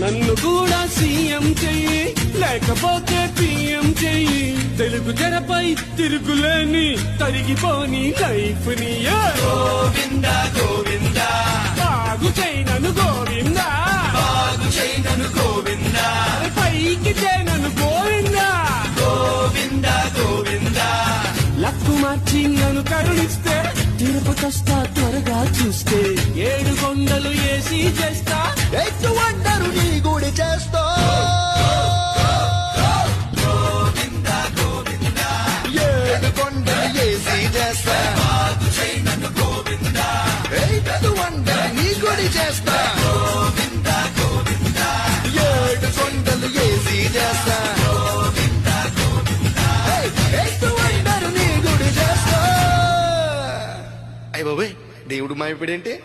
నన్ను కూడా సీఎం చెయ్యి, లేకపోతే పిఎం చెయ్యి. తెలుగు తెరపై తిరుగులేని తరిగిపోని లైఫ్ ని గోవింద గోవింద బాగు చేయనను గోవింద, బాగు చేయనను గోవింద, పైకి చేయనను గోవింద, గోవింద గోవింద. లక్కు మార్చి నన్ను కరుణిస్తే, తిరుపతొస్తా త్వరగా చూస్తే, 7 కొండలు ఏసీ చేస్తా, ఎత్తు వండరు నీ గుడి చేస్తా. గోవింద గోవింద 7 కొండలు ఏసీ చేస్తా, బాగు చేయనను గోవింద, ఎత్తు వండరు నీ గుడి చేస్తా. గోవింద గోవింద 7 కొండలు ఏసీ చేస్తా, గోవింద గోవింద. ఎత్తు వండరు నీ గుడి చేస్తా. అయ్య బాబోయ్, దేవుడు మాయపడేంటి?